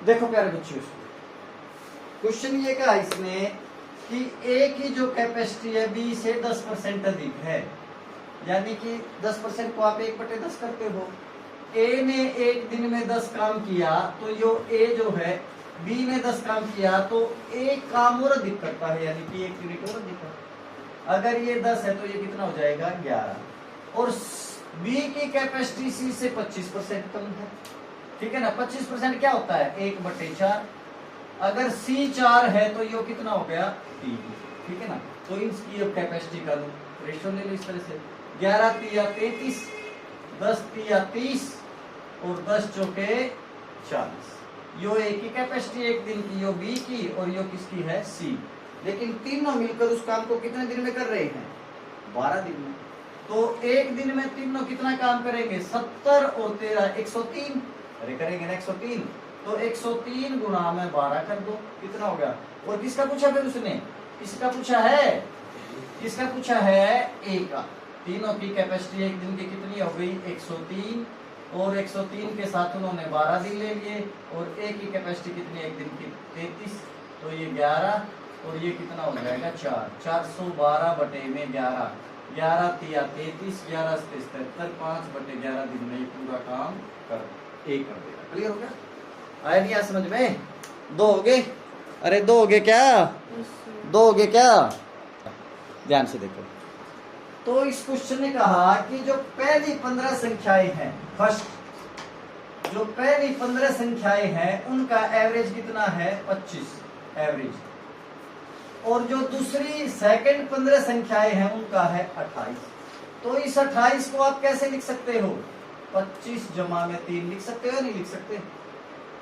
देखो प्यारे बच्चों, क्वेश्चन ये कहा इसमें कि ए की जो कैपेसिटी है बी से 10% अधिक है, यानी कि 10% को आप 1/10 करते हो। ए ने एक दिन में 10 काम किया, तो यो ए जो है बी ने 10 काम किया तो एक काम और अधिक करता है, यानी कि 1 यूनिट और अधिक है। अगर ये 10 है तो ये कितना हो जाएगा 11। और बी की कैपेसिटी सी से 25% कम है, ठीक है ना। 25% क्या होता है 1/4। अगर सी 4 है तो यो कितना हो गया 3, ठीक है ना। तो इसकी अब कैपेसिटी का रेशियो ले लो इस तरह से, 11 तिया 33, 10 तिया 30 और 10 चौके 40। यो ए की कैपेसिटी एक दिन की, यो बी की, और यो किसकी है सी। लेकिन तीनों मिलकर उस काम को कितने दिन में कर रहे हैं 12 दिन में। तो एक दिन में तीनों कितना काम करेंगे 70 और 13 103, अरे करेंगे ना 103। तो 103 गुणा में 12 कर दो, कितना हो गया। और किसका पूछा फिर उसने, किसका पूछा है, किसका पूछा है ए का। तीनों की कैपेसिटी एक दिन की कितनी हो गई 103, और 103 के साथ उन्होंने 12 दिन ले लिए, और ए की कैपेसिटी कितनी एक दिन की 33, तो ये 11 और ये कितना हो जाएगा 4, 412 बटे में 11, 11 तिया 33, 11 से 77, 5/11 दिन में ये पूरा काम कर देगा। क्लियर हो गया, आया नहीं समझ में। 2 हो गए, अरे 2 हो गए क्या, 2 हो गए क्या, ध्यान से देखो। तो इस क्वेश्चन ने कहा कि जो पहली 15 संख्याएं हैं, फर्स्ट जो पहली 15 संख्याएं हैं उनका एवरेज कितना है 25 एवरेज, और जो दूसरी सेकंड 15 संख्याएं हैं उनका है 28। तो इस 28 को आप कैसे लिख सकते हो 25 जमा में 3 लिख सकते हो, नहीं लिख सकते,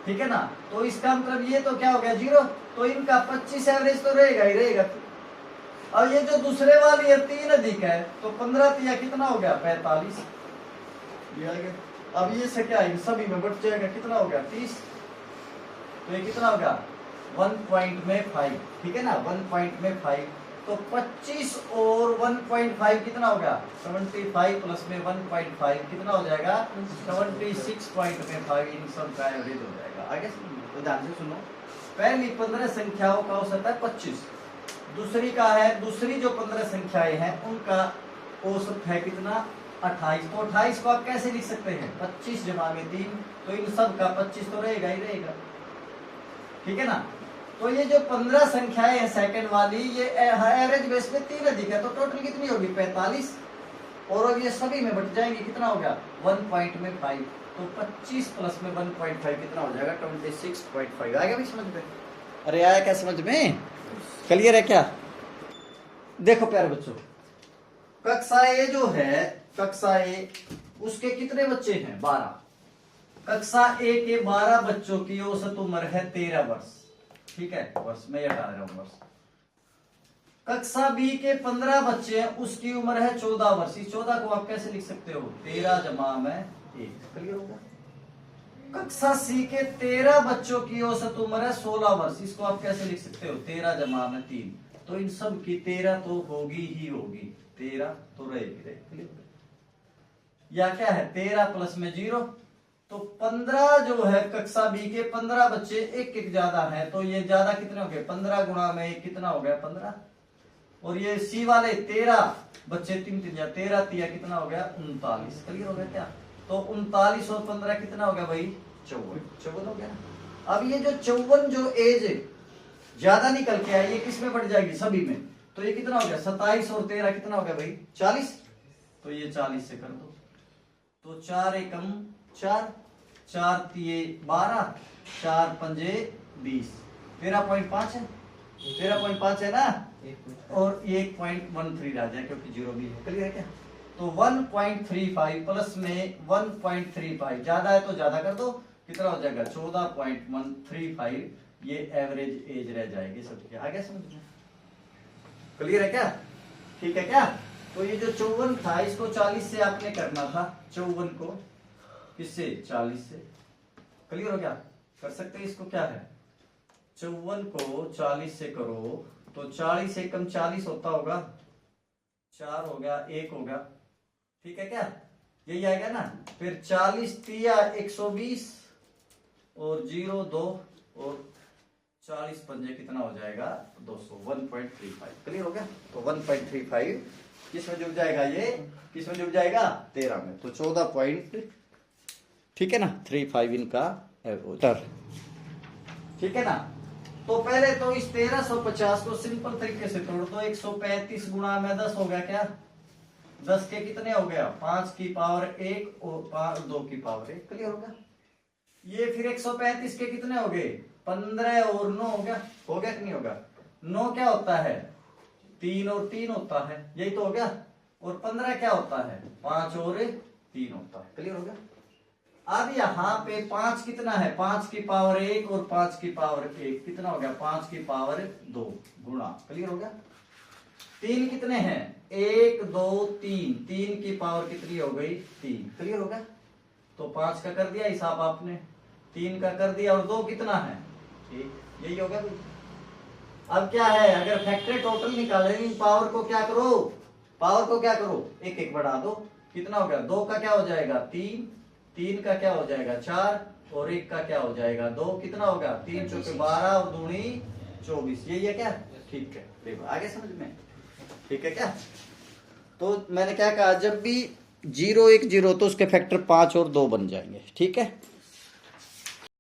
ठीक है ना। तो इसका मतलब ये तो क्या हो गया 0, तो इनका 25 एवरेज तो रहेगा ही रहेगा। अब ये जो दूसरे वाली है 3 अधिक है, तो 15 तिया कितना हो गया 45, ये आ गया। अब ये से क्या इन सभी में बढ़ जाएगा, कितना हो गया 30, तो ये कितना हो गया 1.5, ठीक है ना 1.5। तो 25 और 1.5 कितना हो गया 75 प्लस में 1.5 कितना हो जाएगा 76.5, इन सब का एवरेज हो जाएगा। आगे तो ध्यान से सुनो, पहली 15 संख्याओं का औसत है 25, दूसरी का है, दूसरी जो 15 संख्याएं हैं उनका औसत है कितना 28। तो 28 को आप कैसे लिख सकते हैं 25 जमा में 3, तो इन सब का 25 तो रहेगा ही रहेगा, ठीक है ना। तो ये जो 15 संख्याएं हैं सेकंड वाली, ये एवरेज बेस पे 3 अधिक है, तो टोटल कितनी होगी 45, और अब ये सभी में बट जाएंगे, कितना हो गया 1.5, तो 25 प्लस में 1.5 कितना हो जाएगा 26.5। आएगा भी समझ में, अरे आया क्या समझ में, क्लियर है क्या। देखो प्यारे बच्चों, कक्षा ए जो है, कक्षा ए उसके कितने बच्चे हैं 12। कक्षा ए के 12 बच्चों की औसत उम्र है 13 वर्ष, ठीक है, वर्ष में हटा रहा हूं वर्ष। कक्षा बी के 15 बच्चे हैं, उसकी उम्र है 14 वर्ष। इस 14 को आप कैसे लिख सकते हो 13 जमा में 1, क्लियर होगा। कक्षा सी के 13 बच्चों की औसत उम्र है 16 वर्ष, इसको आप कैसे लिख सकते हो 13 जमा में 3, तो इन सब की 13 तो होगी ही होगी, 13 तो रहेगी, या क्या है 13 प्लस में 0, तो 15 जो है कक्षा बी के 15 बच्चे एक ज्यादा है, तो ये ज्यादा कितने हो गए 15 गुणा में 1 कितना हो गया 15, और ये सी वाले 13 बच्चे 3 या 13 तिया कितना हो गया 39, क्लियर हो गया क्या। तो 39 और 15 कितना हो गया भाई 54 हो गया। अब ये जो 54 जो एज ज्यादा निकल के आई, ये किस में बढ़ जाएगी सभी में, तो ये कितना हो गया 27 और 13 कितना हो गया भाई 40, तो ये 40 से कर दो, तो 4 एकम 4, 4 तिये 12, 4 पंजे 20, 13.5 है, 13.5 है ना, और 1.13 रह जाए क्योंकि 0 भी है, क्लियर है क्या। तो 1.35 प्लस में 1.35, ज्यादा है तो ज्यादा कर दो, कितना हो जाएगा 14.135, ये एवरेज एज रह जाएगी सबके। आगे समझ में, क्लियर है क्या, ठीक है क्या। तो ये जो 54 था इसको 40 से आपने करना था, 54 को किससे 40 से, क्लियर हो गया, कर सकते हैं इसको, क्या है 54 को 40 से करो, तो 40 एकम 40 होता होगा, 4 हो गया 1 हो गया, ठीक है क्या, यही आएगा ना। फिर 40 तिया 120 और 0 2 और 40 पंजे कितना हो जाएगा 200, 1.35। क्लियर हो गया। तो 1.35 किसमें जुड़ जाएगा, ये किसमें जुड़ जाएगा 13 में। तो 14 पॉइंट, ठीक है ना, 35 इनका उत्तर, ठीक है ना। तो पहले तो इस 1350 को सिंपल तरीके से तोड़ दो। 135 गुणा में 10 हो गया, क्या 10 के कितने हो गया 5 की पावर 1 और 2 की पावर 1। क्लियर हो गया। ये फिर 135 के कितने हो गए 15 और 9 हो गया कि नहीं होगा। 9 क्या होता है 3 और 3 होता है, यही तो हो गया। और 15 क्या होता है 5 और 3 होता है। क्लियर हो गया। अब यहाँ पे 5 कितना है 5 की पावर 1 और 5 की पावर 1 कितना हो गया 5 की पावर 2 गुणा। क्लियर हो गया। 3 कितने हैं 1 2 3, 3 की पावर कितनी हो गई 3। क्लियर हो गया। तो 5 का कर दिया हिसाब आपने, 3 का कर दिया और 2 कितना है 1, यही हो गया भाई। अब क्या है, अगर फैक्टरी टोटल निकाले इन पावर को क्या करो, पावर को क्या करो एक एक बढ़ा दो। कितना हो गया 2 का क्या हो जाएगा 3, 3 का क्या हो जाएगा 4 और 1 का क्या हो जाएगा 2। कितना होगा 3 चौके 12 और दूनी 24। यही है क्या, ठीक है। देखो आगे समझ में, ठीक है क्या। तो मैंने क्या कहा, जब भी 0 1 0 तो उसके फैक्टर 5 और 2 बन जाएंगे, ठीक है।